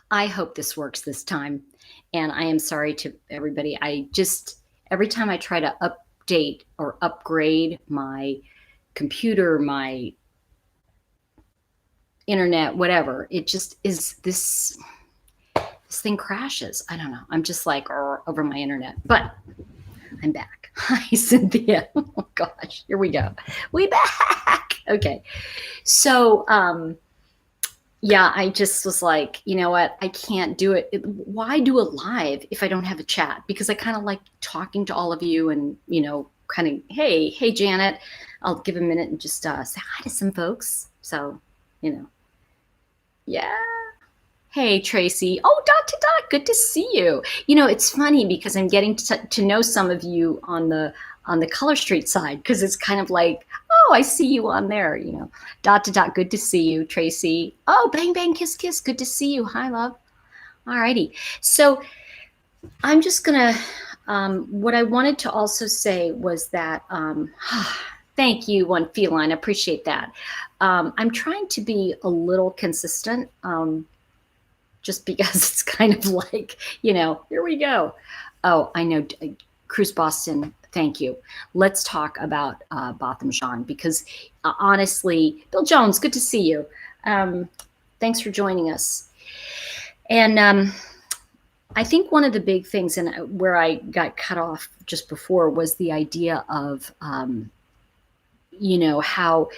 I hope this works this time. And I am sorry to everybody. Every time I try to update or upgrade my computer, my internet, whatever, it just is this thing crashes. I don't know. I'm just like over my internet, but I'm back. Hi, Cynthia. Oh gosh, here we go. We back. Okay. So, yeah, I just was like, you know what? I can't do it. Why do a live if I don't have a chat? Because I kind of like talking to all of you and, kind of, hey, Janet, I'll give a minute and just say hi to some folks. So, you know, yeah. Hey, Tracy. Oh, dot to dot. Good to see you. It's funny because I'm getting to know some of you on the Color Street side because it's kind of like, oh, I see you on there. Dot to dot. Good to see you, Tracy. Oh, bang bang, kiss kiss. Good to see you. Hi, love. Alrighty. So I'm just gonna. What I wanted to also say was that. Thank you, one feline. I appreciate that. I'm trying to be a little consistent. Just because it's kind of like, here we go. Oh, I know, Cruise Boston, thank you. Let's talk about Botham Jean because honestly, Bill Jones, good to see you. Thanks for joining us. And I think one of the big things, and where I got cut off just before, was the idea of, how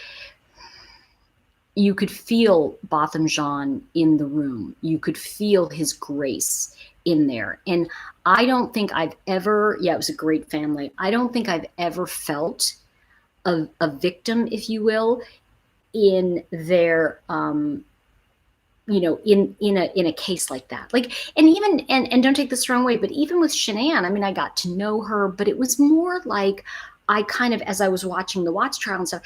you could feel Botham Jean in the room. You could feel his grace in there. And I don't think I've ever, it was a great family. I don't think I've ever felt a victim, if you will, in their, in a case like that. Like, and even, and don't take this the wrong way, but even with Shanann, I mean, I got to know her, but it was more like I kind of, as I was watching the Watts trial and stuff,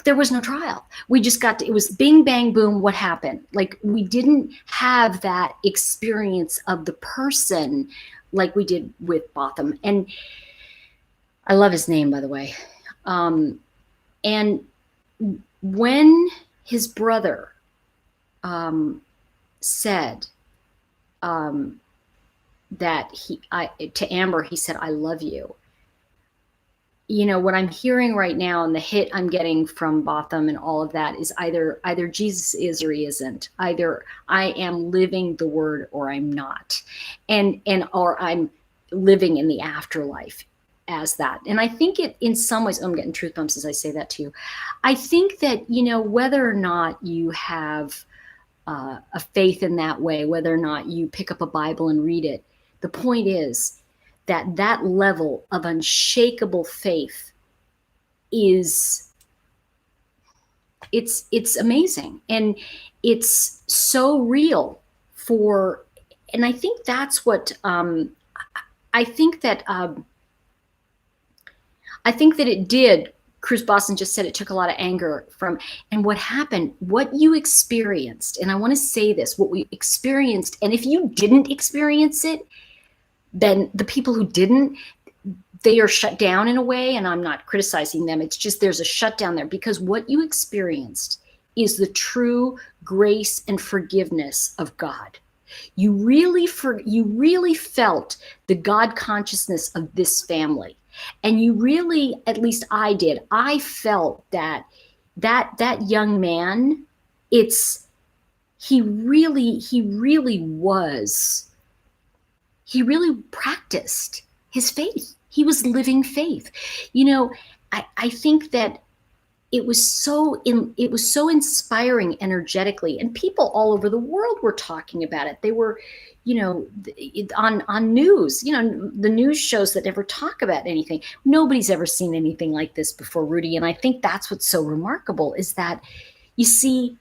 there was no trial. We just it was bing, bang, boom, what happened? Like, we didn't have that experience of the person like we did with Botham. And I love his name, by the way. And when his brother said that to Amber, he said, "I love you." What I'm hearing right now and the hit I'm getting from Botham and all of that is either Jesus is or he isn't. Either I am living the word or I'm not. Or I'm living in the afterlife as that. And I think it, in some ways, I'm getting truth bumps as I say that to you. I think that, whether or not you have a faith in that way, whether or not you pick up a Bible and read it, the point is, that level of unshakable faith it's amazing, and it's so real and I think that's what I think that it did. Cruz Boston just said it took a lot of anger from, and what happened, what you experienced, and I want to say this, what we experienced, and if you didn't experience it, then the people who didn't, they are shut down in a way, and I'm not criticizing them. It's just there's a shutdown there because what you experienced is the true grace and forgiveness of God. You really felt the God consciousness of this family. And you really, at least I did, I felt that young man, he really practiced his faith. He was living faith. I think that it was so inspiring energetically, and people all over the world were talking about it. They were, on news, the news shows that never talk about anything. Nobody's ever seen anything like this before, Rudy. And I think that's what's so remarkable is that, you see,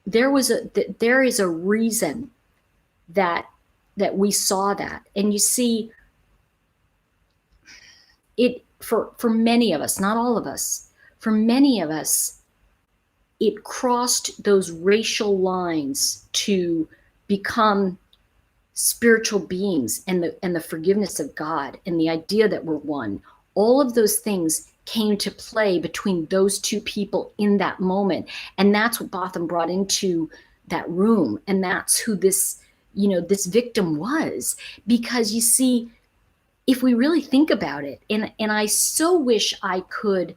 there is a reason that we saw that. And you see, it for many of us, not all of us, for many of us, it crossed those racial lines to become spiritual beings, and the forgiveness of God and the idea that we're one. All of those things came to play between those two people in that moment. And that's what Botham brought into that room. And that's who this, this victim was. Because you see, if we really think about it, and I so wish I could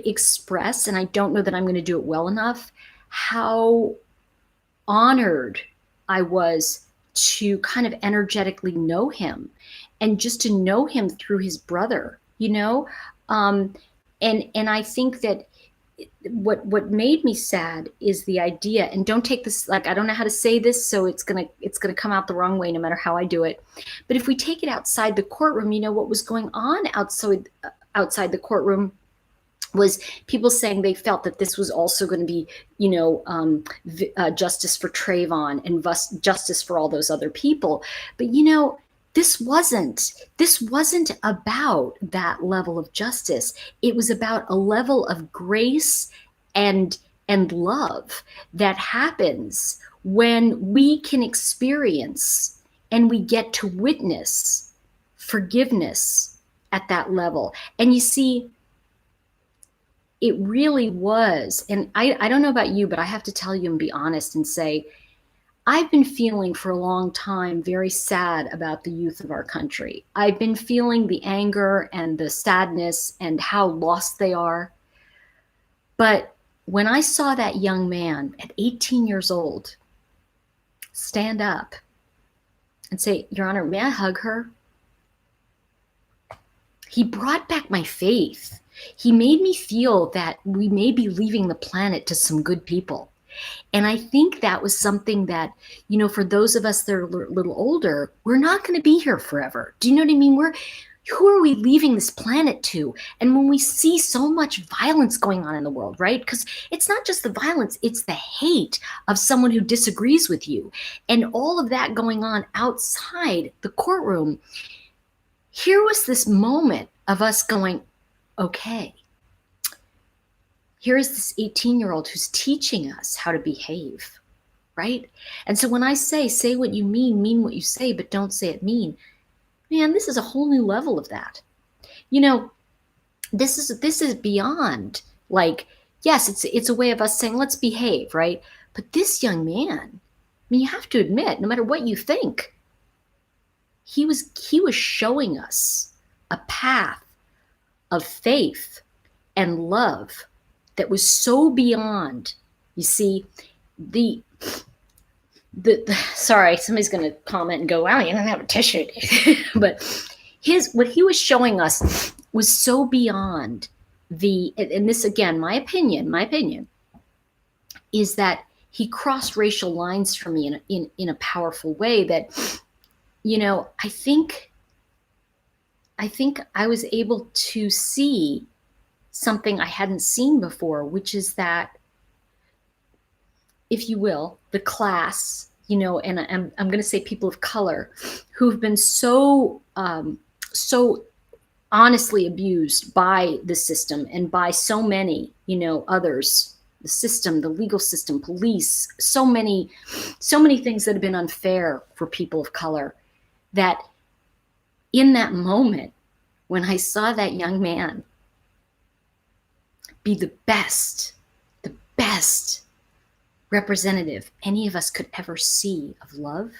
express, and I don't know that I'm going to do it well enough, how honored I was to kind of energetically know him, and just to know him through his brother, and I think that what made me sad is the idea, and don't take this, like, I don't know how to say this, so it's gonna come out the wrong way no matter how I do it. But if we take it outside the courtroom, what was going on outside the courtroom was people saying they felt that this was also going to be, justice for Trayvon and justice for all those other people. But this wasn't about that level of justice. It was about a level of grace and love that happens when we can experience and we get to witness forgiveness at that level. And you see, it really was. And I don't know about you, but I have to tell you and be honest and say, I've been feeling for a long time very sad about the youth of our country. I've been feeling the anger and the sadness and how lost they are. But when I saw that young man at 18 years old stand up and say, "Your Honor, may I hug her?" He brought back my faith. He made me feel that we may be leaving the planet to some good people. And I think that was something that, for those of us that are a little older, we're not going to be here forever. Do you know what I mean? Who are we leaving this planet to? And when we see so much violence going on in the world, right? Because it's not just the violence, it's the hate of someone who disagrees with you. And all of that going on outside the courtroom. Here was this moment of us going, okay, here is this 18-year-old who's teaching us how to behave, right? And so when I say what you mean what you say, but don't say it mean, man, this is a whole new level of that. This is beyond, like, yes, it's a way of us saying, let's behave, right? But this young man, you have to admit, no matter what you think, he was showing us a path of faith and love that was so beyond. You see, the sorry, somebody's going to comment and go, "Wow, you don't have a tissue." But what he was showing us was so beyond and this, again, my opinion is that he crossed racial lines for me in a powerful way that, I think I was able to see something I hadn't seen before, which is that, if you will, the class, and I'm going to say people of color, who've been so honestly abused by the system and by so many, others, the system, the legal system, police, so many things that have been unfair for people of color, that in that moment, when I saw that young man be the best representative any of us could ever see of love,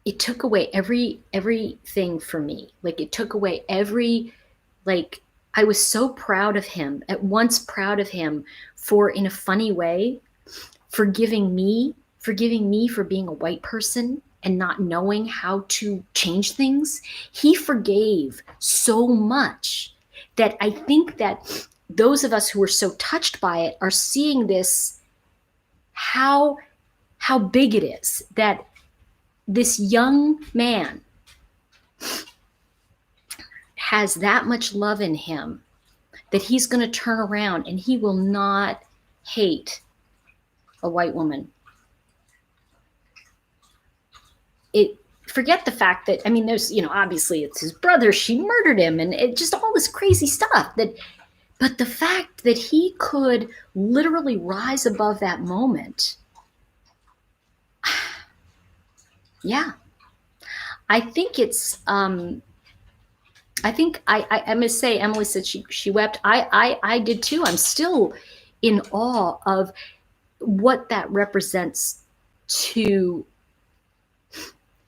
it took away everything for me. Like, it took away I was so proud of him, at once proud of him for, in a funny way, forgiving me for being a white person and not knowing how to change things. He forgave so much that I think that those of us who were so touched by it are seeing this, how big it is that this young man has that much love in him, that he's going to turn around and he will not hate a white woman. Forget the fact that, there's, obviously it's his brother, she murdered him, and it just all this crazy stuff that But the fact that he could literally rise above that moment, yeah, I think it's. I think I must say, Emily said she wept. I did too. I'm still in awe of what that represents to.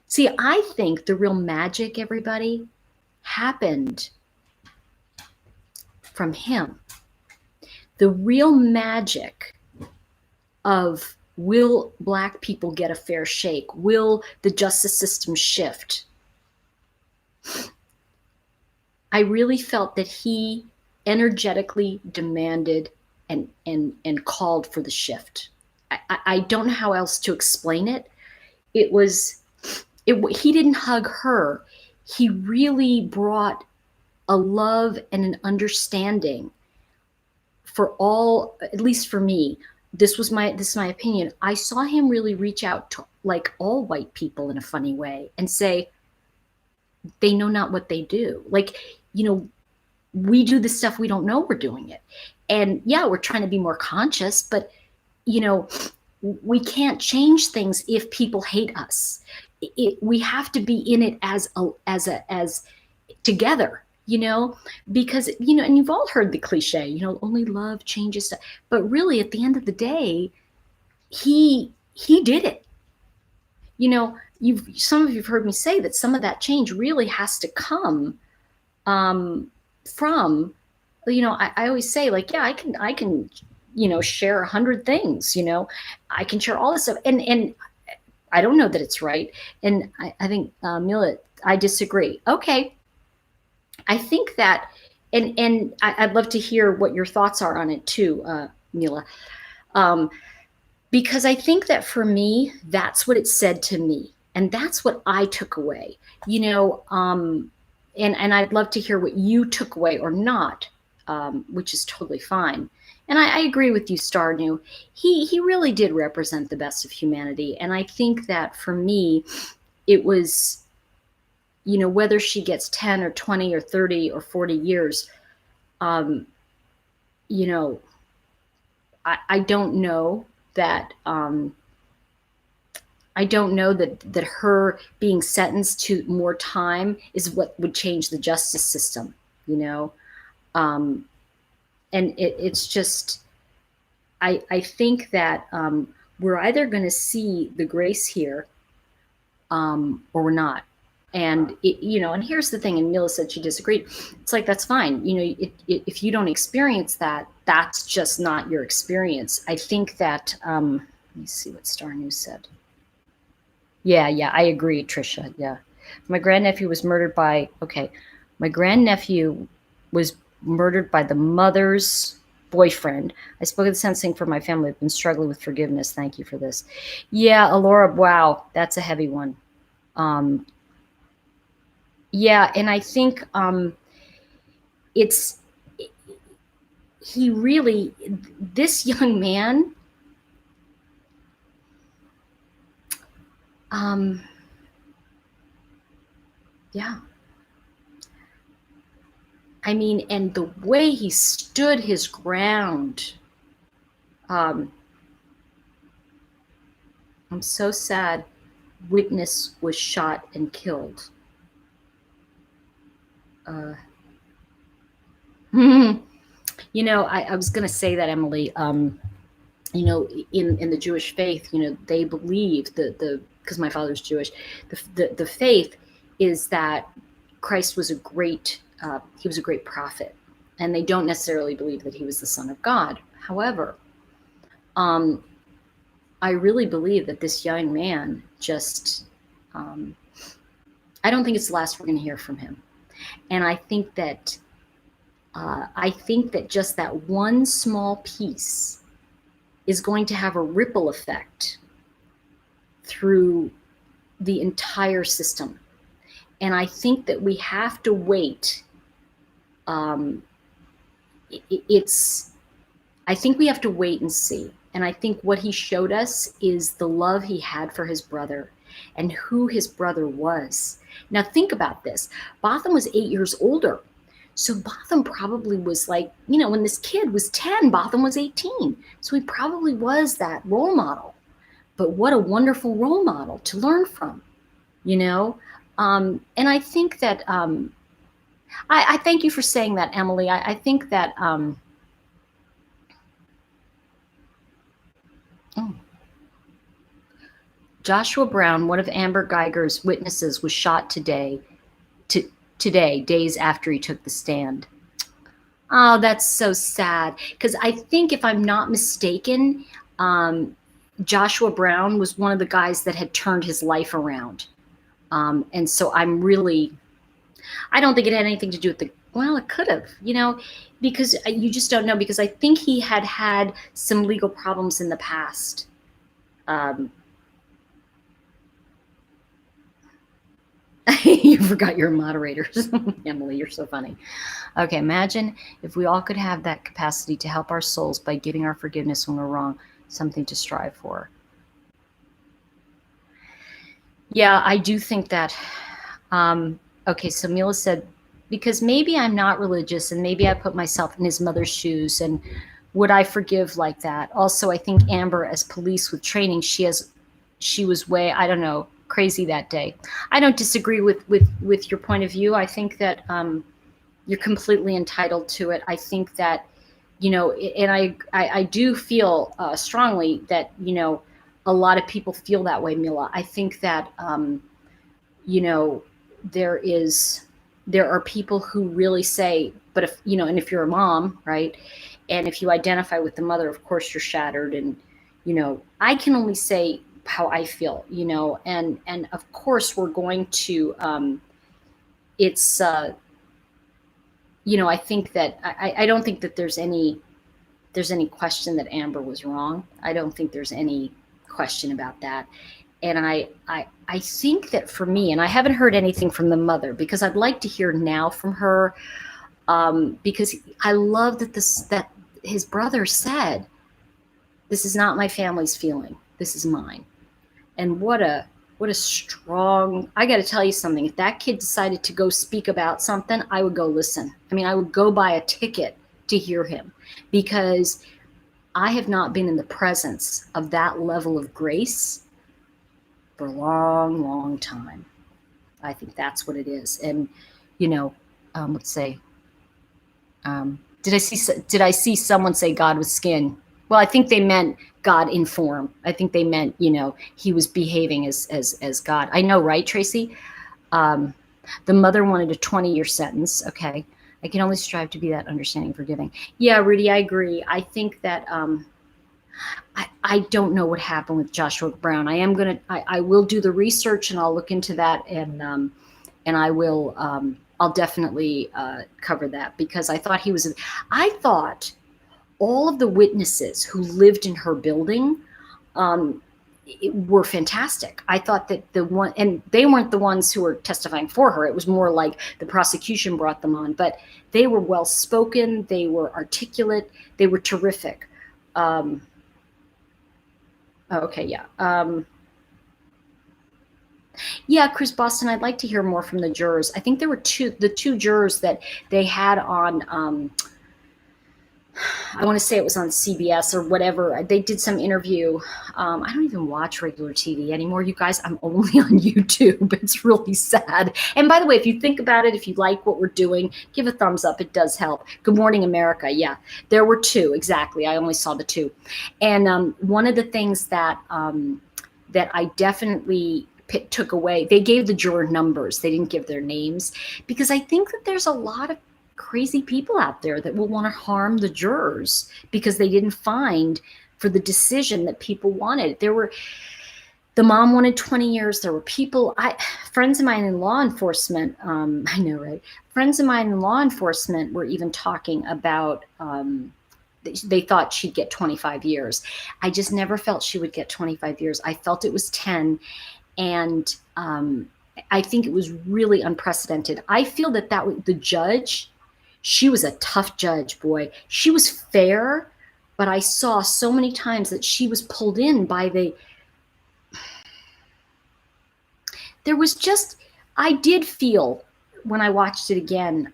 See, I think the real magic, everybody, happened from him. The real magic of will Black people get a fair shake? Will the justice system shift? I really felt that he energetically demanded and called for the shift. I don't know how else to explain it. It was, he didn't hug her. He really brought a love and an understanding for all, at least for me. This is my opinion. I saw him really reach out to like all white people in a funny way and say, they know not what they do. Like, we do the stuff, we don't know we're doing it. And yeah, we're trying to be more conscious, but we can't change things if people hate us. We have to be in it as together, because and you've all heard the cliche, only love changes stuff. But really, at the end of the day, he did it. Some of you've heard me say that some of that change really has to come from, I always say, like, yeah, I can share 100 things, I can share all this stuff, and I don't know that it's right, and I think Mila, I disagree. Okay, I think that, and I'd love to hear what your thoughts are on it too, Mila, because I think that for me, that's what it said to me, and that's what I took away, and I'd love to hear what you took away or not, which is totally fine. And I agree with you, Starnew. He really did represent the best of humanity, and I think that for me, it was, whether she gets 10 or 20 or 30 or 40 years, I don't know that. I don't know that her being sentenced to more time is what would change the justice system, and it's just, I think that we're either going to see the grace here, or we're not. And and here's the thing. And Mila said she disagreed. It's like, that's fine. If you don't experience that, that's just not your experience. I think that. Let me see what Star News said. Yeah, I agree, Trisha. Yeah. My grandnephew was murdered by, my grandnephew was murdered by the mother's boyfriend. I spoke at the sentencing for my family. I've been struggling with forgiveness. Thank you for this. Yeah, Alora, wow, that's a heavy one. Yeah, and I think this young man, yeah. I mean, and the way he stood his ground. I'm so sad. Witness was shot and killed. I was going to say that, Emily. In the Jewish faith, they believe because my father's Jewish, the faith is that Christ was a great prophet, and they don't necessarily believe that he was the Son of God. However, I really believe that this young man just, I don't think it's the last we're going to hear from him. And I think that just that one small piece is going to have a ripple effect through the entire system. And I think that we have to wait. I think we have to wait and see. And I think what he showed us is the love he had for his brother and who his brother was. Now think about this. Botham was 8 years older. So Botham probably was like, when this kid was 10, Botham was 18. So he probably was that role model. But what a wonderful role model to learn from, you know? And I think that, I thank you for saying that, Emily. I think that, oh, Joshua Brown, one of Amber Guyger's witnesses, was shot today, days after he took the stand. Oh, that's so sad. Because I think, if I'm not mistaken, um, Joshua Brown was one of the guys that had turned his life around. And so I don't think it had anything to do with well, it could have, because you just don't know, because I think he had some legal problems in the past. Um, you forgot your moderators. Emily, you're so funny. Okay, imagine if we all could have that capacity to help our souls by giving our forgiveness when we're wrong, something to strive for. Yeah, I do think that. Okay, so Mila said, because maybe I'm not religious and maybe I put myself in his mother's shoes, and would I forgive like that? Also, I think Amber, as police with training, she was way, I don't know, crazy that day. I don't disagree with your point of view. I think that you're completely entitled to it. I think that, and I do feel strongly that, a lot of people feel that way, Mila. I think that, you know, there are people who really say, but if, and if you're a mom, right? And if you identify with the mother, of course you're shattered. And, I can only say how I feel, and of course we're going to, it's, I think that I don't think that there's any question that Amber was wrong. I don't think there's any question about that. And I think that for me, and I haven't heard anything from the mother, because I'd like to hear now from her, because I love that his brother said, "This is not my family's feeling. This is mine." And what a strong, I got to tell you something. If that kid decided to go speak about something, I would go listen. I mean, I would go buy a ticket to hear him, because I have not been in the presence of that level of grace for a long, long time. I think that's what it is. And, let's say, did I see someone say God with skin? Well, I think they meant God in form. I think they meant, he was behaving as God. I know, right, Tracy? The mother wanted a 20-year sentence. Okay. I can only strive to be that understanding, forgiving. Yeah, Rudy, I agree. I think that, I don't know what happened with Joshua Brown. I will do the research and I'll look into that, and I will, I'll definitely cover that, because I thought all of the witnesses who lived in her building were fantastic. I thought that and they weren't the ones who were testifying for her. It was more like the prosecution brought them on, but they were well spoken. They were articulate. They were terrific. Okay, yeah. Yeah, Chris Boston, I'd like to hear more from the jurors. I think there were the two jurors that they had on, I want to say it was on CBS or whatever. They did some interview. I don't even watch regular TV anymore, you guys. I'm only on YouTube. It's really sad. And by the way, if you think about it, if you like what we're doing, give a thumbs up. It does help. Good Morning America. Yeah, there were two. Exactly. I only saw the two. And one of the things that that I definitely took away, they gave the juror numbers. They didn't give their names, because I think that there's a lot of crazy people out there that will want to harm the jurors because they didn't find for the decision that people wanted. The mom wanted 20 years. There were friends of mine in law enforcement, I know, right? Friends of mine in law enforcement were even talking about, they thought she'd get 25 years. I just never felt she would get 25 years. I felt it was 10. And I think it was really unprecedented. I feel that the judge, she was a tough judge, boy. She was fair, but I saw so many times that she was pulled in by I did feel when I watched it again,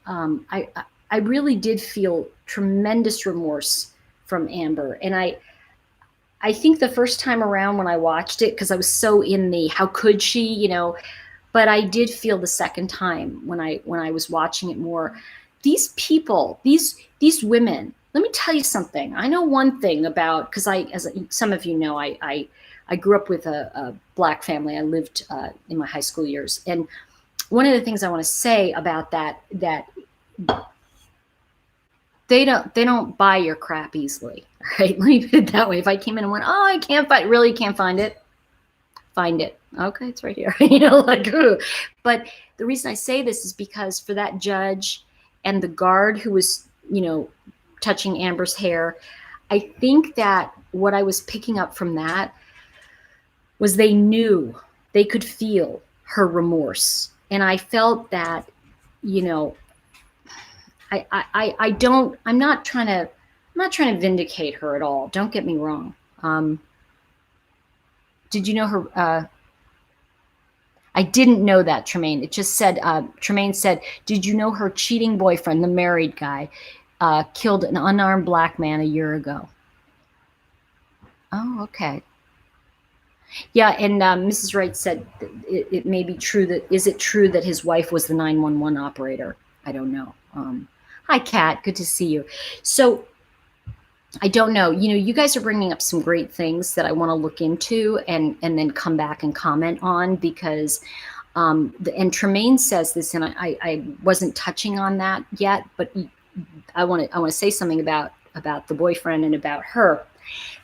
I really did feel tremendous remorse from Amber. And I think the first time around when I watched it, because I was so in the how could she, but I did feel the second time when I was watching it more. These people, these women, let me tell you something. I know one thing about, because as some of you know, I grew up with a Black family. I lived in my high school years. And one of the things I want to say about that they don't buy your crap easily, right? Let me put it that way. If I came in and went, oh, I can't find, really can't find it, find it. Okay, it's right here. Like, ooh. But the reason I say this is because for that judge and the guard who was, touching Amber's hair, I think that what I was picking up from that was they knew, they could feel her remorse. And I felt that, I'm not trying to vindicate her at all. Don't get me wrong. Did you know her? I didn't know that, Tremaine. It just said, Tremaine said, did you know her cheating boyfriend, the married guy, killed an unarmed Black man a year ago? Oh, okay. Yeah, and Mrs. Wright said it may be true that, is it true that his wife was the 911 operator? I don't know. Hi, Kat. Good to see you. So I don't know. You guys are bringing up some great things that I want to look into and then come back and comment on, because and Tremaine says this, and I wasn't touching on that yet, but I want to say something about the boyfriend and about her.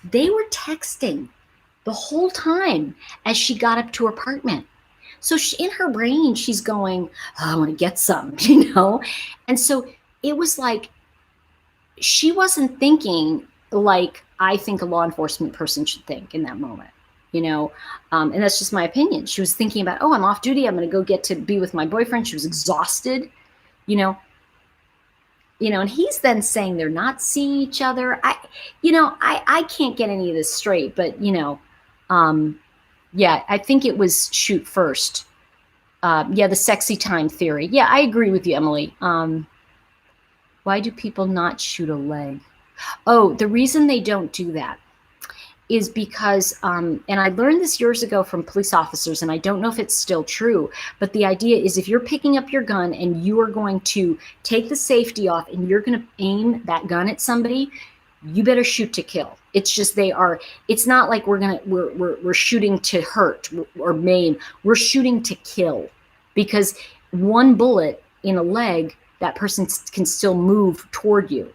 They were texting the whole time as she got up to her apartment. So in her brain, she's going, oh, I want to get some, And so it was like, she wasn't thinking like I think a law enforcement person should think in that moment, and that's just my opinion. She was thinking about, oh, I'm off duty. I'm going to go get to be with my boyfriend. She was exhausted, and he's then saying they're not seeing each other. I can't get any of this straight, but, yeah, I think it was shoot first. The sexy time theory. Yeah, I agree with you, Emily. Why do people not shoot a leg? Oh, the reason they don't do that is because, and I learned this years ago from police officers, and I don't know if it's still true, but the idea is if you're picking up your gun and you are going to take the safety off and you're going to aim that gun at somebody, you better shoot to kill. It's just it's not like we're shooting to hurt or maim. We're shooting to kill, because one bullet in a leg, that person can still move toward you.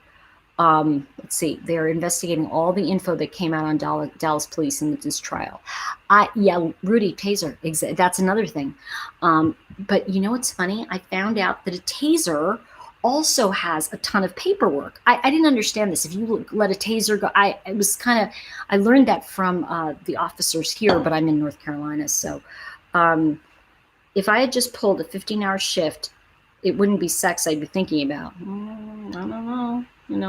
Let's see. They're investigating all the info that came out on Dallas police in this trial. Rudy, taser. That's another thing. But you know what's funny? I found out that a taser also has a ton of paperwork. I didn't understand this. If you let a taser go, I learned that from the officers here, but I'm in North Carolina. So if I had just pulled a 15-hour shift, it wouldn't be sex I'd be thinking about. I don't know.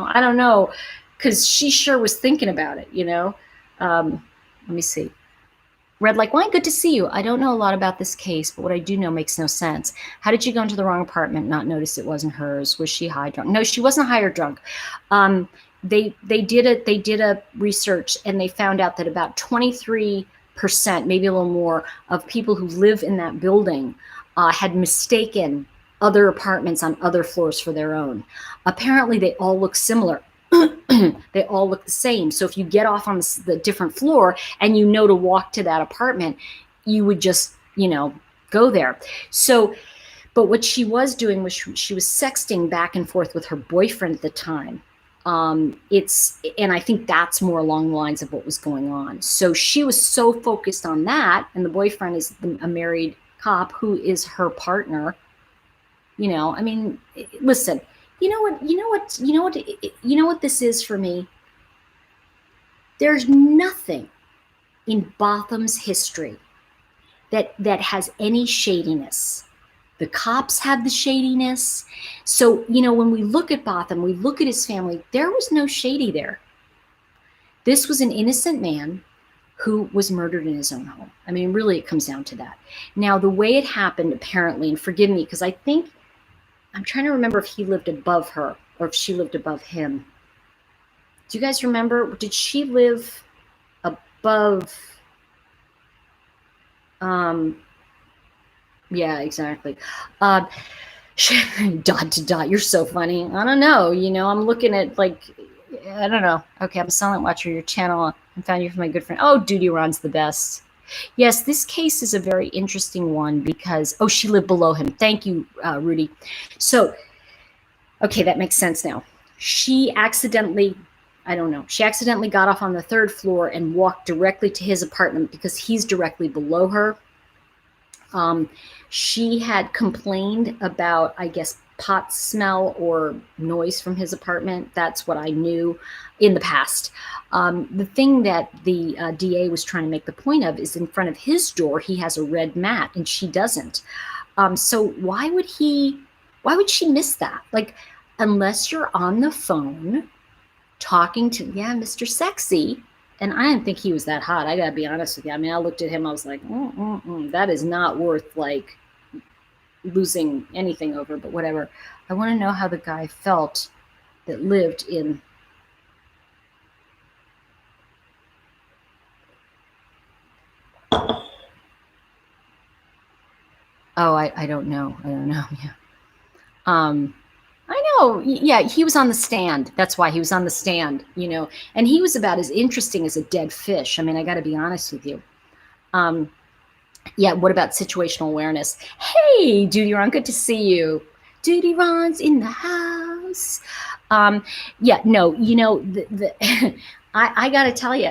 I don't know, because she sure was thinking about it, Let me see. Red like wine, good to see you. I don't know a lot about this case, but what I do know makes no sense. How did you go into the wrong apartment, not notice it wasn't hers? Was she high drunk? No, she wasn't high or drunk. They did a research, and they found out that about 23%, maybe a little more, of people who live in that building had mistaken other apartments on other floors for their own. Apparently, they all look similar. They all look the same. So if you get off on the different floor and to walk to that apartment, you would just, go there. So, but what she was doing was she was sexting back and forth with her boyfriend at the time. And I think that's more along the lines of what was going on. So she was so focused on that, and the boyfriend is a married cop who is her partner. Listen, you know what this is for me? There's nothing in Botham's history that has any shadiness. The cops have the shadiness. So, when we look at Botham, we look at his family, there was no shady there. This was an innocent man who was murdered in his own home. Really, it comes down to that. Now, the way it happened, apparently, and forgive me, because I think I'm trying to remember if he lived above her or if she lived above him. Do you guys remember? Did she live above? Yeah, exactly. Uh, dot to dot. You're so funny. I don't know. I'm looking at like, I don't know. Okay, I'm a silent watcher. Your channel. I found you from my good friend. Oh, Duty Ron's the best. Yes, this case is a very interesting one because, oh, she lived below him. Thank you, Rudy. So, okay, that makes sense now. She accidentally, I don't know, she accidentally got off on the 3rd floor and walked directly to his apartment because he's directly below her. She had complained about, I guess, pot smell or noise from his apartment. That's what I knew in the past. The thing that the DA was trying to make the point of is in front of his door, he has a red mat and she doesn't. So why would she miss that? Like, unless you're on the phone talking to, yeah, Mr. Sexy. And I didn't think he was that hot. I gotta be honest with you. I mean, I looked at him, I was like, that is not worth like losing anything over, but whatever. I want to know how the guy felt that lived in. Oh, I don't know. I don't know. Yeah. I know. Yeah, he was on the stand. That's why he was on the stand, and he was about as interesting as a dead fish. I mean, I got to be honest with you. Yeah, what about situational awareness? Hey, Duty Ron, good to see you. Duty Ron's in the house. Yeah, no, I got to tell you,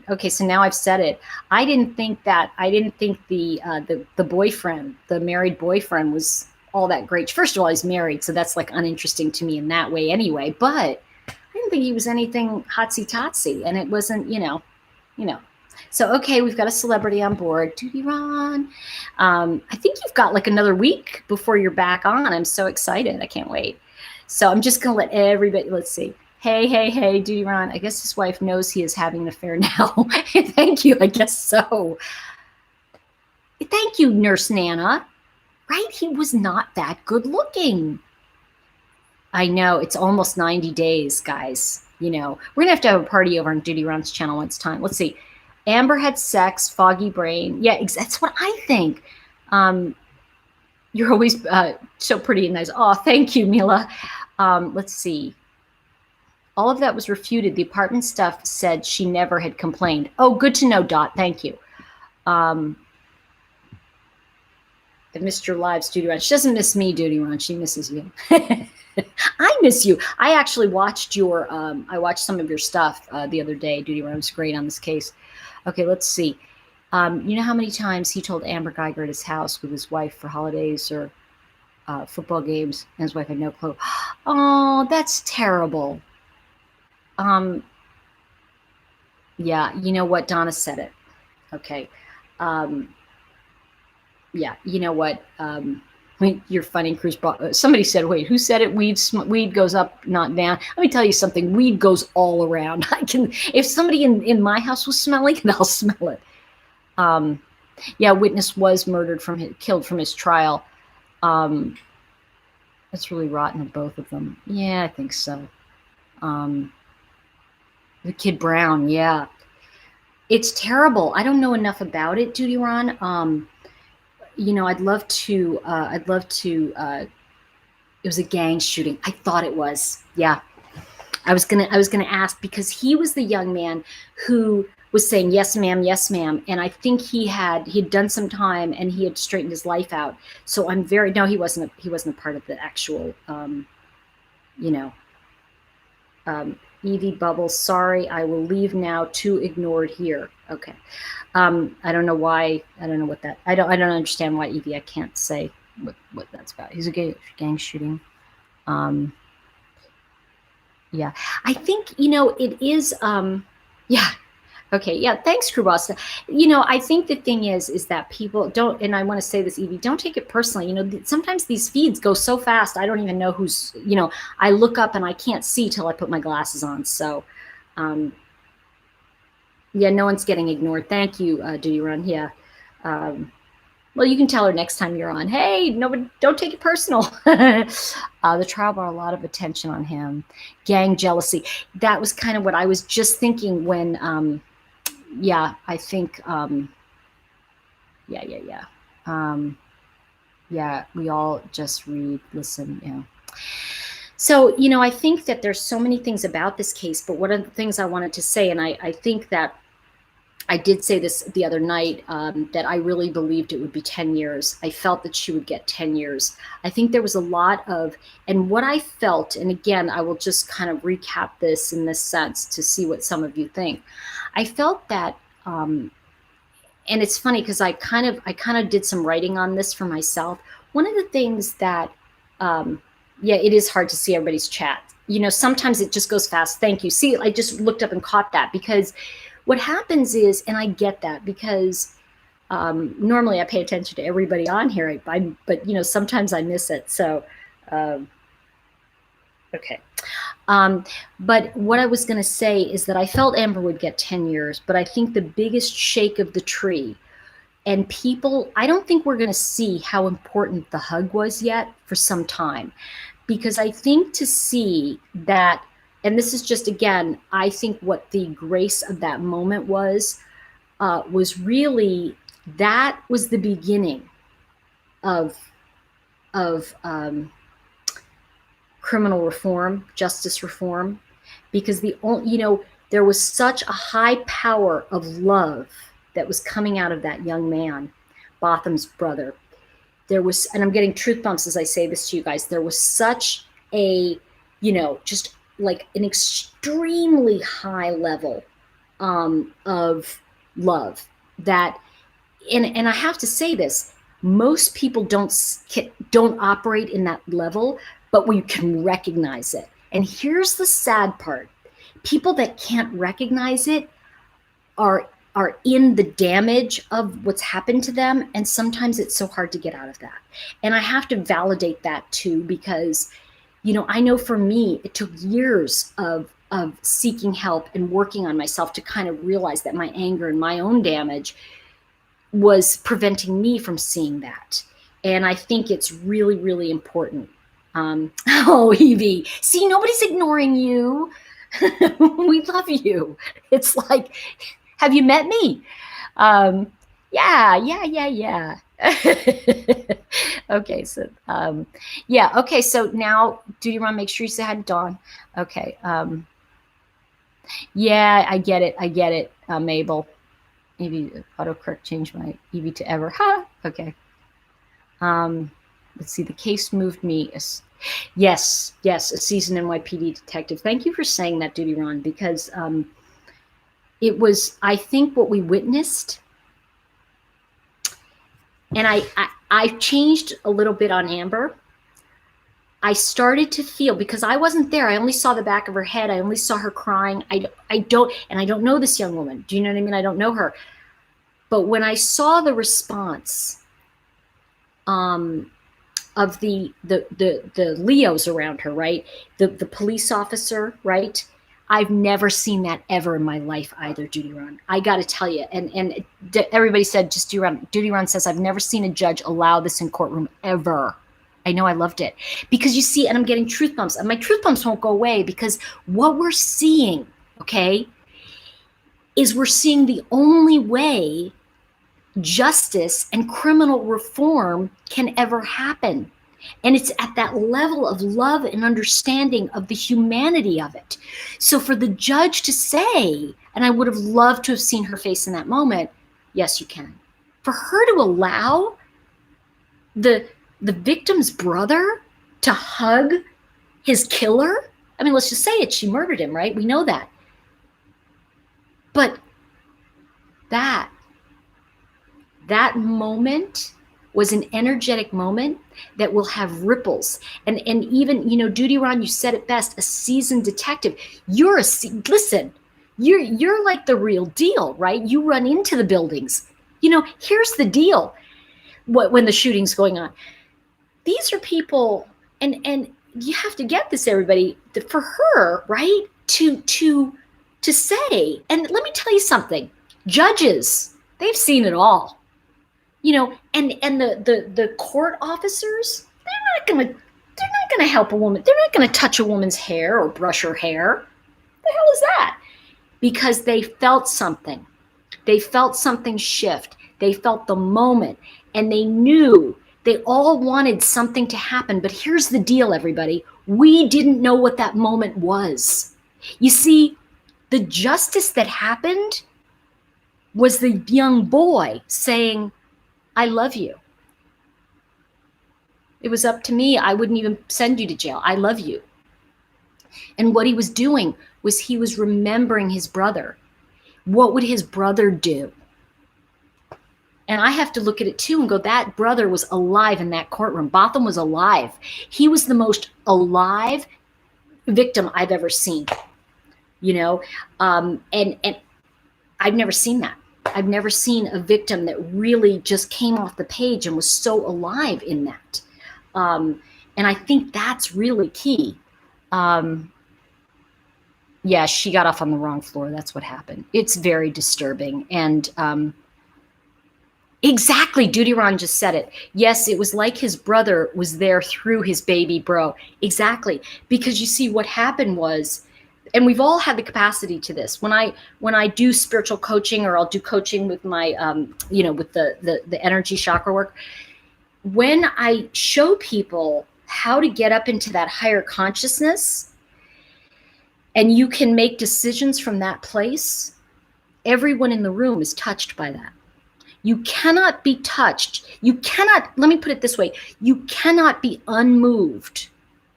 okay, so now I've said it. I didn't think the boyfriend, the married boyfriend, was all that great. First of all, he's married, so that's like uninteresting to me in that way anyway. But I didn't think he was anything hotsy totsy, and it wasn't, So, okay, we've got a celebrity on board. Duty Ron. I think you've got like another week before you're back on. I'm so excited. I can't wait. So I'm just going to let everybody, let's see. Hey, Duty Ron. I guess his wife knows he is having an affair now. Thank you. I guess so. Thank you, Nurse Nana. Right? He was not that good looking. I know. It's almost 90 days, guys. We're going to have a party over on Duty Ron's channel once time. Let's see. Amber had sex, foggy brain. Yeah, that's what I think. You're always so pretty and nice. Oh, thank you, Mila. Let's see. All of that was refuted. The apartment stuff said she never had complained. Oh, good to know, Dot. Thank you. If Mr. Live's Duty Ron. She doesn't miss me, Duty Ron. She misses you. I miss you. I actually watched I watched some of your stuff the other day. Duty Ron was great on this case. Okay, let's see. You know how many times he told Amber Guyger at his house with his wife for holidays or football games, and his wife had no clue. Oh, that's terrible. Yeah, you know what? Donna said it. Okay. Yeah, you know what? You're funny, Cruz. Somebody said, wait, who said it? Weed goes up, not down. Let me tell you something. Weed goes all around. If somebody in my house was smelling it, I'll smell it. Yeah, witness was killed from his trial. That's really rotten of both of them. Yeah, I think so. The kid Brown, yeah. It's terrible. I don't know enough about it, Duty Ron. I'd love to, it was a gang shooting. I thought it was. Yeah. I was gonna ask because he was the young man who was saying, yes, ma'am, yes, ma'am. And I think he'd done some time and he had straightened his life out. So no, he wasn't a part of the actual, Evie Bubbles, sorry, I will leave now. Too ignored here. Okay. I don't know why. I don't know what that. I don't understand why Evie. I can't say what that's about. He's a gang shooting. Yeah, I think it is. Yeah. Okay. Yeah. Thanks, Krubasta. I think the thing is that people don't, and I want to say this, Evie, don't take it personally. Sometimes these feeds go so fast. I don't even know who's, I look up and I can't see till I put my glasses on. So, yeah, no one's getting ignored. Thank you, Duty Run. Yeah. Well, you can tell her next time you're on, hey, nobody, don't take it personal. The trial brought a lot of attention on him. Gang jealousy. That was kind of what I was just thinking when, yeah, I think, yeah. Yeah, we all just read, listen, you know. So, you know, I think that there's so many things about this case, but one of the things I wanted to say, and I think that I did say this the other night, that I really believed it would be 10 years. I felt that she would get 10 years. I think there was a lot of, and what I felt, and again, I will just kind of recap this in this sense to see what some of you think. I felt that, and it's funny because I kind of did some writing on this for myself. One of the things that, yeah, it is hard to see everybody's chat. You know, sometimes it just goes fast. Thank you. See, I just looked up and caught that because what happens is, and I get that because normally I pay attention to everybody on here, but you know, sometimes I miss it. So, okay. But what I was going to say is that I felt Amber would get 10 years, but I think the biggest shake of the tree, and people, I don't think we're going to see how important the hug was yet for some time, because I think to see that, and this is just, again, I think what the grace of that moment was really, that was the beginning of criminal reform, justice reform, because you know, there was such a high power of love that was coming out of that young man, Botham's brother. There was, and I'm getting truth bumps as I say this to you guys, there was such a, you know, just like an extremely high level of love that, and I have to say this, most people don't operate in that level, but we can recognize it. And here's the sad part. People that can't recognize it are in the damage of what's happened to them, and sometimes it's so hard to get out of that. And I have to validate that too, because, you know, I know for me it took years of seeking help and working on myself to kind of realize that my anger and my own damage was preventing me from seeing that. And I think it's really, really important. Oh, Evie, see, nobody's ignoring you. We love you. It's like, have you met me? Yeah. Okay, so yeah, okay, so now do you want to make sure you say hi to Dawn? Okay. Yeah, I get it, Mabel. Maybe autocorrect changed my Evie to ever. Ha! Okay. Let's see, the case moved me. Yes, a seasoned NYPD detective. Thank you for saying that, Duty Ron, because it was, I think, what we witnessed. And I changed a little bit on Amber. I started to feel, because I wasn't there, I only saw the back of her head, I only saw her crying. I don't know this young woman. Do you know what I mean? I don't know her. But when I saw the response of the Leos around her, right? The police officer, right? I've never seen that ever in my life either, Duty Ron. I got to tell you, and everybody said, just Duty Ron says, I've never seen a judge allow this in courtroom ever. I know, I loved it. Because you see, and I'm getting truth bumps, and my truth bumps won't go away, because what we're seeing, okay, is we're seeing the only way justice and criminal reform can ever happen. And it's at that level of love and understanding of the humanity of it. So for the judge to say, and I would have loved to have seen her face in that moment, yes, you can. For her to allow the victim's brother to hug his killer, I mean, let's just say it, she murdered him, right? We know that. But that moment was an energetic moment that will have ripples. And even, you know, Duty Ron, you said it best, a seasoned detective. Listen, you're like the real deal, right? You run into the buildings. You know, here's the deal. When the shooting's going on, these are people, and you have to get this, everybody, for her, right, to say, and let me tell you something, judges, they've seen it all. And the court officers, they're not gonna help a woman. They're not gonna touch a woman's hair or brush her hair. The hell is that? Because they felt something. They felt something shift. They felt the moment, and they knew they all wanted something to happen. But here's the deal, everybody. We didn't know what that moment was. You see, the justice that happened was the young boy saying, I love you. It was up to me. I wouldn't even send you to jail. I love you. And what he was doing was he was remembering his brother. What would his brother do? And I have to look at it too and go, that brother was alive in that courtroom. Botham was alive. He was the most alive victim I've ever seen, and I've never seen that. I've never seen a victim that really just came off the page and was so alive in that. And I think that's really key. Yeah, she got off on the wrong floor. That's what happened. It's very disturbing. And exactly, Duty Ron just said it. Yes, it was like his brother was there through his baby bro. Exactly. Because you see, what happened was, and we've all had the capacity to this. When I do spiritual coaching, or I'll do coaching with my, with the energy chakra work, when I show people how to get up into that higher consciousness, and you can make decisions from that place, everyone in the room is touched by that. You cannot be touched. Let me put it this way. You cannot be unmoved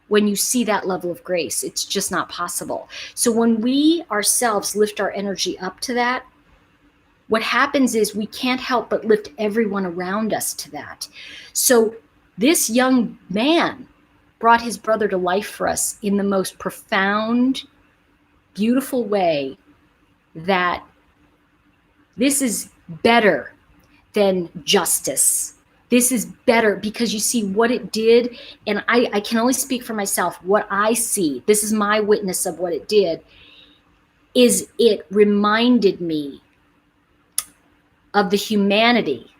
when you see that level of grace. It's just not possible. So when we ourselves lift our energy up to that, what happens is we can't help but lift everyone around us to that. So this young man brought his brother to life for us in the most profound, beautiful way, that this is better than justice. This is better because you see what it did. And I can only speak for myself. What I see, this is my witness of what it did, is it reminded me of the humanity.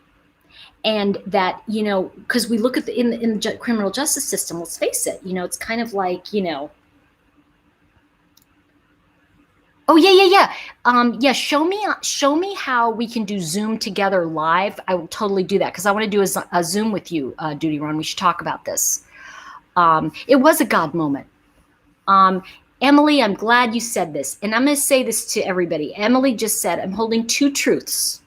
And that, because we look at in the criminal justice system, let's face it, it's kind of like, oh, yeah. Yeah, show me how we can do Zoom together live. I will totally do that, because I want to do a Zoom with you, Duty Ron. We should talk about this. It was a God moment. Emily, I'm glad you said this. And I'm going to say this to everybody. Emily just said, I'm holding two truths.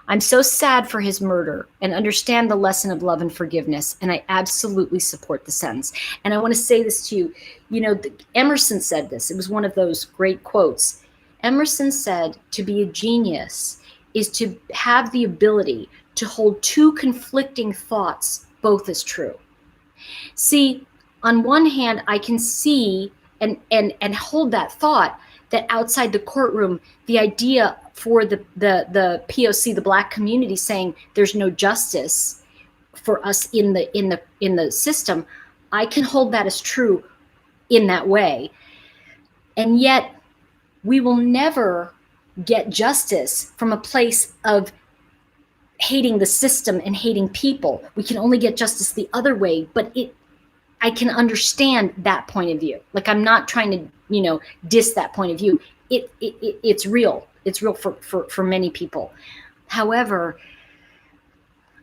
I'm so sad for his murder and understand the lesson of love and forgiveness. And I absolutely support the sentence. And I want to say this to you. Emerson said this. It was one of those great quotes. Emerson said, to be a genius is to have the ability to hold two conflicting thoughts both as true. See, on one hand, I can see and hold that thought that outside the courtroom, the idea for the POC, the Black community, saying there's no justice for us in the system, I can hold that as true in that way. And yet we will never get justice from a place of hating the system and hating people. We can only get justice the other way, but I can understand that point of view. Like, I'm not trying to, diss that point of view. It's real. It's real for many people. However,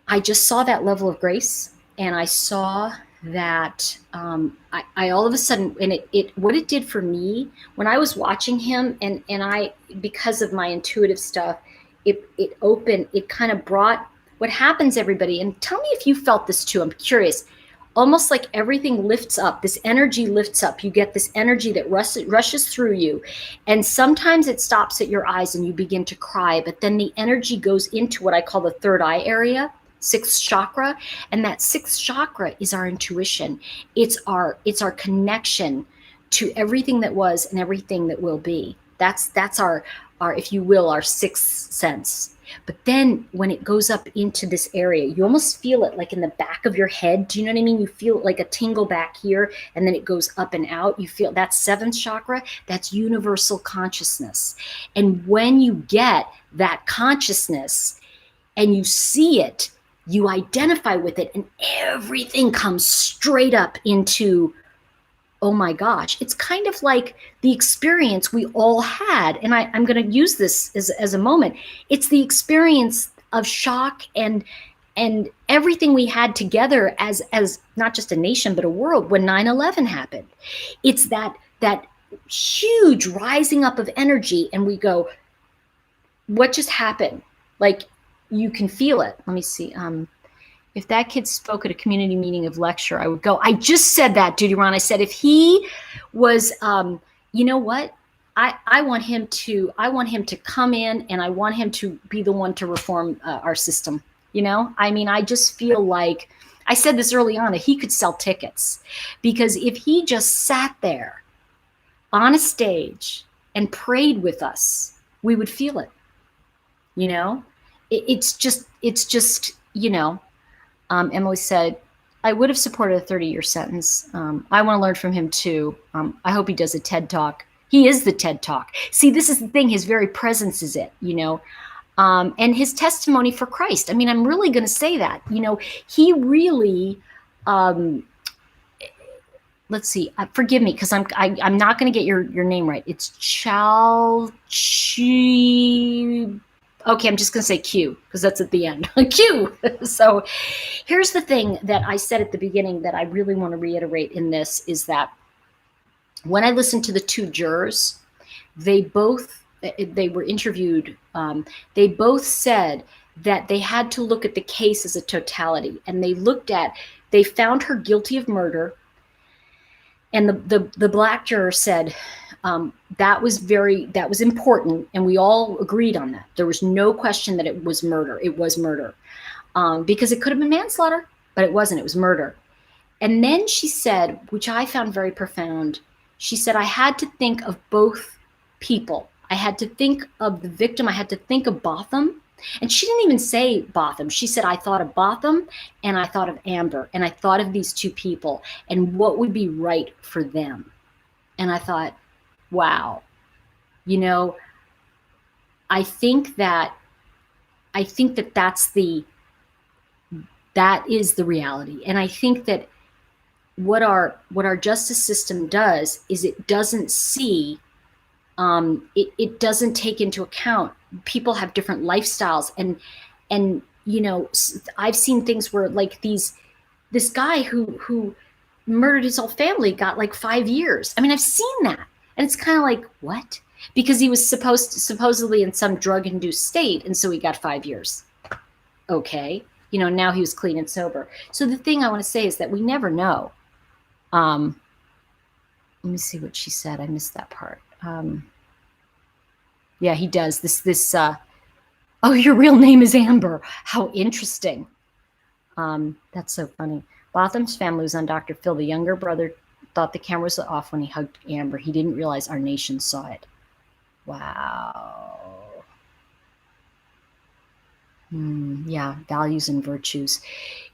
I just saw that level of grace, and I saw that I all of a sudden, and what it did for me when I was watching him, and I, because of my intuitive stuff, it opened, it kind of brought what happens, everybody. And tell me if you felt this too. I'm curious. Almost like everything lifts up. This energy lifts up. You get this energy that rushes through you. And sometimes it stops at your eyes and you begin to cry. But then the energy goes into what I call the third eye area, sixth chakra. And that sixth chakra is our intuition. It's our connection to everything that was and everything that will be. That's our, if you will, our sixth sense. But then when it goes up into this area, you almost feel it like in the back of your head. Do you know what I mean? You feel it like a tingle back here, and then it goes up and out. You feel that's seventh chakra. That's universal consciousness. And when you get that consciousness and you see it, you identify with it, and everything comes straight up into, oh my gosh. It's kind of like the experience we all had. And I'm going to use this as a moment. It's the experience of shock and everything we had together as not just a nation, but a world when 9/11 happened. It's that huge rising up of energy, and we go, what just happened? Like, you can feel it. Let me see. If that kid spoke at a community meeting of lecture, I would go. I just said that, Duty Ron. I said, if he was, you know what? I want him to come in, and I want him to be the one to reform our system. You know, I mean, I just feel like, I said this early on, that he could sell tickets, because if he just sat there on a stage and prayed with us, we would feel it. You know, it's just, you know, Emily said, I would have supported a 30-year sentence. I want to learn from him too. I hope he does a TED Talk. He is the TED Talk. See, this is the thing. His very presence is it, you know, and his testimony for Christ. I mean, I'm really going to say that, you know, he really, let's see, forgive me, because I'm not going to get your name right. It's Chalchi. Okay, I'm just going to say Q, because that's at the end. Q. So here's the thing that I said at the beginning that I really want to reiterate in this, is that when I listened to the two jurors, they were interviewed. They both said that they had to look at the case as a totality, and they found her guilty of murder. And the black juror said, that was important, and we all agreed on that. There was no question that it was murder. It was murder, because it could have been manslaughter, but it wasn't. It was murder. And then she said, which I found very profound, she said, I had to think of both people. I had to think of the victim. I had to think of Botham. And she didn't even say Botham. She said, I thought of Botham, and I thought of Amber, and I thought of these two people and what would be right for them. And I thought, wow, you know, I think that that is the reality. And I think that what our justice system does is it doesn't see, it doesn't take into account people have different lifestyles, and you know, I've seen things where, like, this guy who murdered his whole family got like 5 years. I mean, I've seen that, and it's kind of like, what? Because he was supposedly in some drug-induced state, and so he got 5 years. Okay, you know, now he was clean and sober. So the thing I want to say is that we never know. Let me see what she said. I missed that part. Yeah, he does. Oh, your real name is Amber. How interesting. That's so funny. Botham's family was on Dr. Phil. The younger brother thought the camera was off when he hugged Amber. He didn't realize our nation saw it. Wow. Yeah, values and virtues.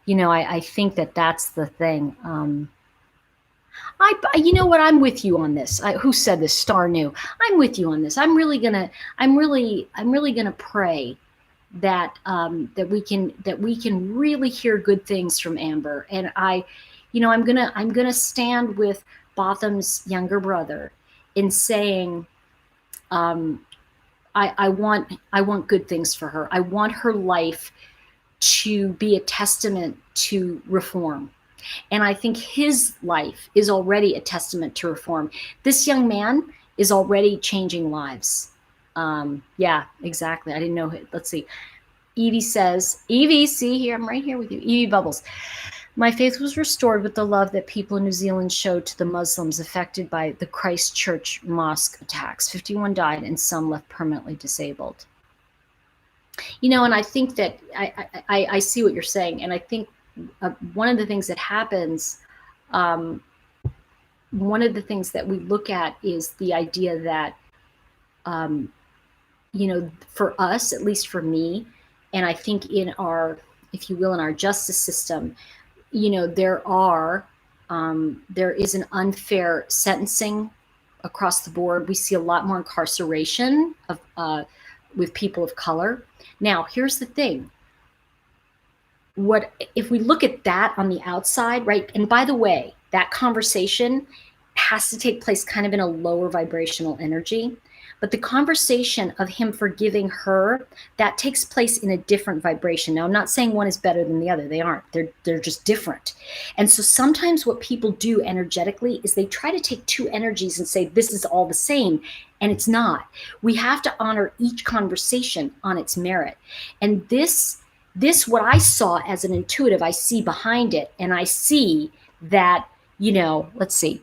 You know, I think that that's the thing. You know what? I'm with you on this. Who said this? Star New. I'm with you on this. I'm really gonna pray that we can really hear good things from Amber. And I'm gonna stand with Botham's younger brother in saying, I want good things for her. I want her life to be a testament to reform. And I think his life is already a testament to reform. This young man is already changing lives. Yeah, exactly. I didn't know. Let's see. Evie says, Evie, see here, I'm right here with you. Evie Bubbles. My faith was restored with the love that people in New Zealand showed to the Muslims affected by the Christchurch mosque attacks. 51 died and some left permanently disabled. You know, and I think that I see what you're saying. And I think one of the things that happens, one of the things that we look at is the idea that, you know, for us, at least for me, and I think in our, if you will, in our justice system, you know, there is an unfair sentencing across the board. We see a lot more incarceration of with people of color. Now, here's the thing. what if we look at that on the outside, right? And by the way, that conversation has to take place kind of in a lower vibrational energy. But the conversation of him forgiving her, that takes place in a different vibration. Now, I'm not saying one is better than the other. They aren't. They're just different. And so sometimes what people do energetically is they try to take two energies and say, this is all the same. And it's not. We have to honor each conversation on its merit. And this what I saw as an intuitive, I see behind it, and I see that, let's see.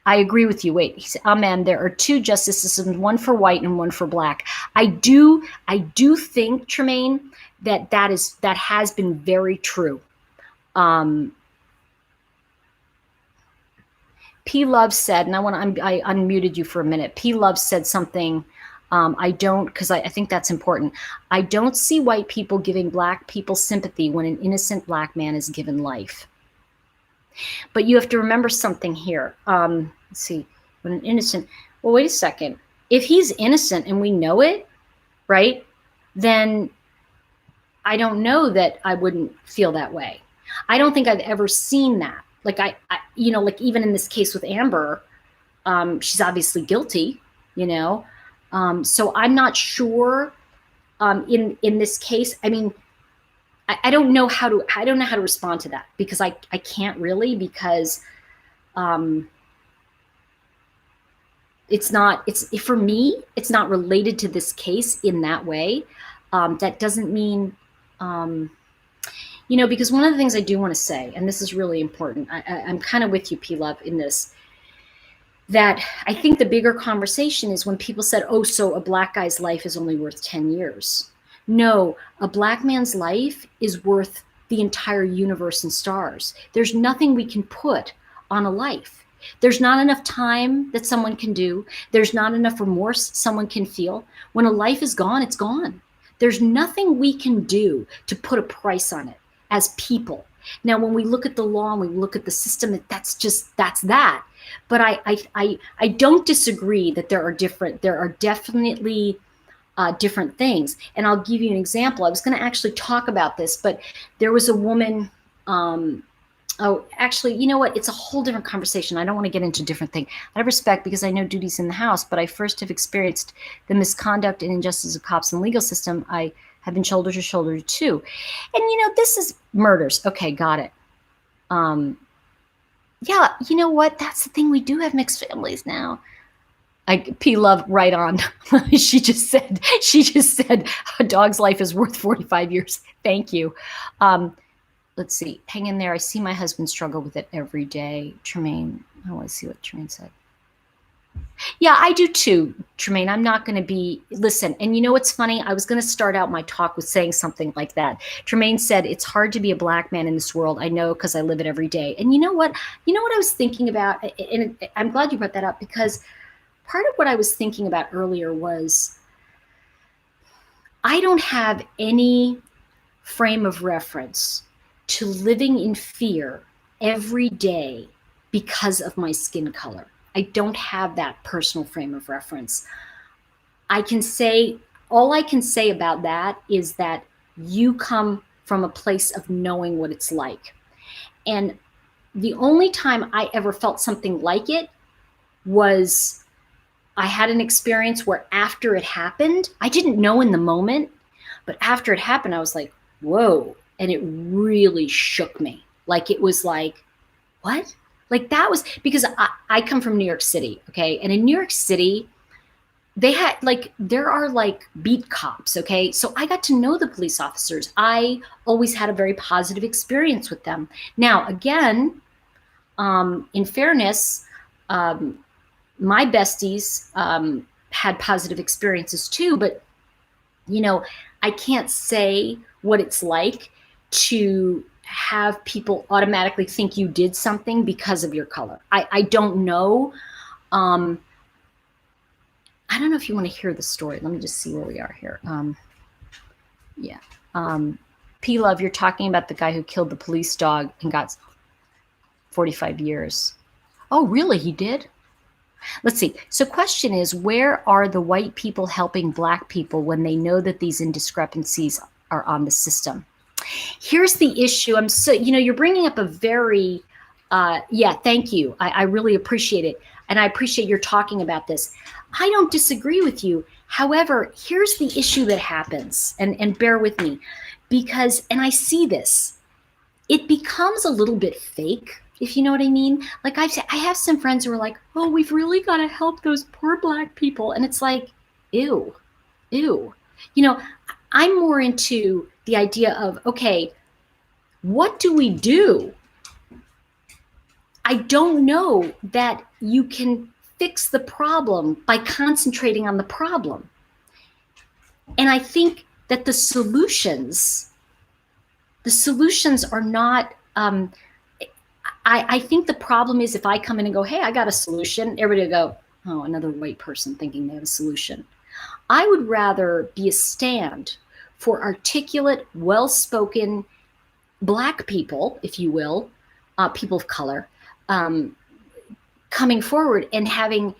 I agree with you. Wait, he said, amen. There are two justice systems, one for white and one for black. I do think, Tremaine, that has been very true. P Love said, and I unmuted you for a minute. P Love said something. Because I think that's important. I don't see white people giving black people sympathy when an innocent black man is given life. But you have to remember something here. Let's see, when an innocent, well, wait a second. If he's innocent and we know it, right, then I don't know that I wouldn't feel that way. I don't think I've ever seen that. Like like even in this case with Amber, she's obviously guilty, so I'm not sure in this case. I mean, I don't know how to respond to that, because I can't really, because for me, it's not related to this case in that way. That doesn't mean, because one of the things I do want to say, and this is really important, I'm kind of with you, P Love, in this, that I think the bigger conversation is when people said, oh, so a black guy's life is only worth 10 years. No, a black man's life is worth the entire universe and stars. There's nothing we can put on a life. There's not enough time that someone can do. There's not enough remorse someone can feel. When a life is gone, it's gone. There's nothing we can do to put a price on it as people. Now, when we look at the law and we look at the system, that's that. But I don't disagree that there are definitely different things. And I'll give you an example. I was going to actually talk about this, but there was a woman. Actually, you know what? It's a whole different conversation. I don't want to get into different things. I have respect because I know duty's in the house, but I first have experienced the misconduct and injustice of cops and legal system. I have been shoulder to shoulder too. And, this is murders. Okay, got it. Yeah, you know what? That's the thing. We do have mixed families now. P Love, right on. She just said a dog's life is worth 45 years. Thank you. Let's see. Hang in there. I see my husband struggle with it every day. Tremaine, I want to see what Tremaine said. Yeah, I do too, Tremaine. I'm not going to be, listen, and you know what's funny? I was going to start out my talk with saying something like that. Tremaine said, it's hard to be a black man in this world. I know, because I live it every day. And you know what? I was thinking about, and I'm glad you brought that up, because part of what I was thinking about earlier was, I don't have any frame of reference to living in fear every day because of my skin color. I don't have that personal frame of reference. All I can say about that is that you come from a place of knowing what it's like. And the only time I ever felt something like it was I had an experience where after it happened, I didn't know in the moment, but after it happened, I was like, whoa. And it really shook me. Like, it was like, what? Like, that was because I come from New York City. Okay. And in New York City, they had there are beat cops. Okay. So I got to know the police officers. I always had a very positive experience with them. Now, again, in fairness, my besties had positive experiences too, but I can't say what it's like to have people automatically think you did something because of your color. I don't know. I don't know if you want to hear the story. Let me just see where we are here. Yeah. P Love, you're talking about the guy who killed the police dog and got 45 years. Oh, really? He did? Let's see. So question is, where are the white people helping black people when they know that these indiscrepancies are on the system? Here's the issue. You're bringing up a very, yeah, thank you. I really appreciate it. And I appreciate your talking about this. I don't disagree with you. However, here's the issue that happens, and bear with me, because, and I see this, it becomes a little bit fake, if you know what I mean. Like I have some friends who are like, oh, we've really got to help those poor Black people. And it's like, ew, ew. I'm more into the idea of, okay, what do we do? I don't know that you can fix the problem by concentrating on the problem. And I think that the solutions are not, I think the problem is if I come in and go, hey, I got a solution, everybody will go, oh, another white person thinking they have a solution. I would rather be a stand for articulate, well-spoken Black people, if you will, people of color, coming forward and having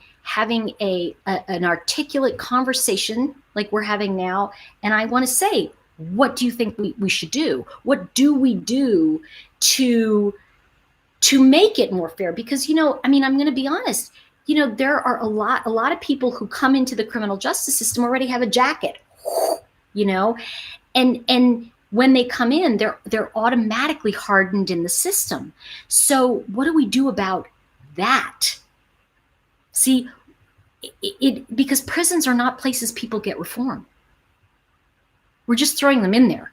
an articulate conversation like we're having now. And I want to say, what do you think we should do? What do we do to make it more fair? Because, I'm going to be honest, there are a lot of people who come into the criminal justice system already have a jacket, and when they come in, they're automatically hardened in the system. So what do we do about that? See, because prisons are not places people get reform. We're just throwing them in there.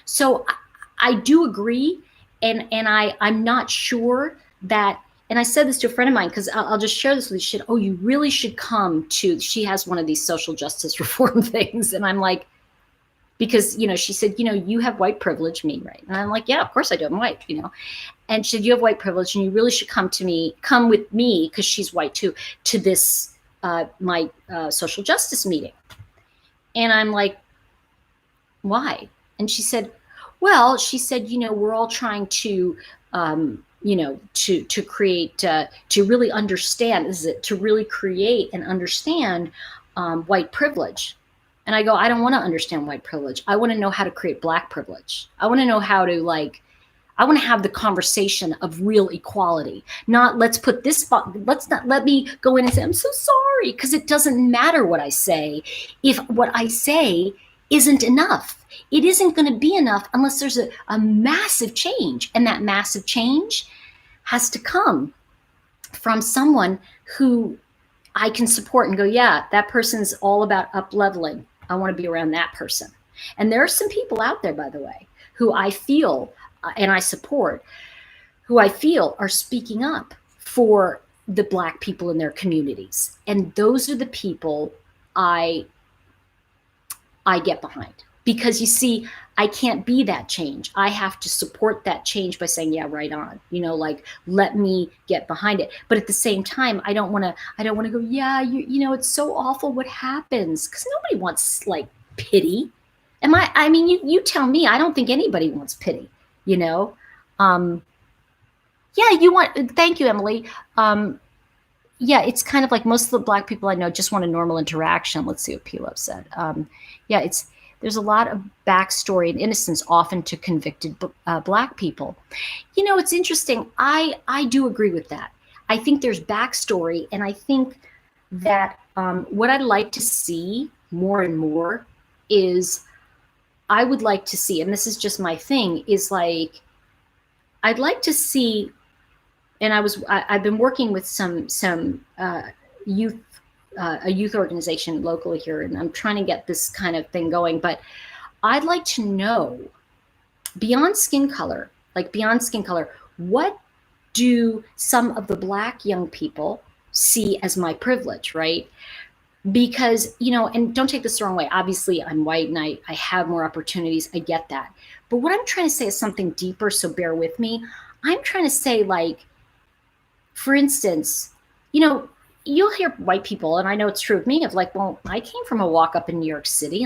So I do agree, and I'm not sure that, and I said this to a friend of mine, because I'll just share this with you. She said, oh, you really should come to, she has one of these social justice reform things. And I'm like, because, she said, you have white privilege, me, right? And I'm like, yeah, of course I do, I'm white, And she said, you have white privilege and you really should come with me, because she's white too, to this, my social justice meeting. And I'm like, why? And she said, well, we're all trying to, to create, to really understand, to really create and understand white privilege. And I go, I don't want to understand white privilege. I want to know how to create Black privilege. I want to know how to, I want to have the conversation of real equality, not let's not let me go in and say, I'm so sorry, because it doesn't matter what I say if what I say isn't enough. It isn't going to be enough unless there's a massive change. And that massive change has to come from someone who I can support and go, yeah, that person's all about up leveling. I want to be around that person. And there are some people out there, by the way, who I feel and I support, who I feel are speaking up for the Black people in their communities. And those are the people I get behind. Because you see, I can't be that change. I have to support that change by saying, yeah, right on, let me get behind it. But at the same time, I don't want to go, yeah, it's so awful what happens, because nobody wants pity. You tell me, I don't think anybody wants pity, yeah, thank you, Emily. Yeah, it's kind of like most of the Black people I know just want a normal interaction. Let's see what P-Love said. Yeah, there's a lot of backstory and innocence often to convicted Black people. It's interesting. I do agree with that. I think there's backstory, and I think that what I'd like to see more and more is, I would like to see, and this is just my thing, is I'd like to see, and I've been working with some youth, a youth organization locally here, and I'm trying to get this kind of thing going. But I'd like to know, beyond skin color, what do some of the Black young people see as my privilege, right? Because, and don't take this the wrong way. Obviously, I'm white and I have more opportunities. I get that. But what I'm trying to say is something deeper, so bear with me. I'm trying to say, for instance, you'll hear white people, and I know it's true of me, of well, I came from a walk up in New York City,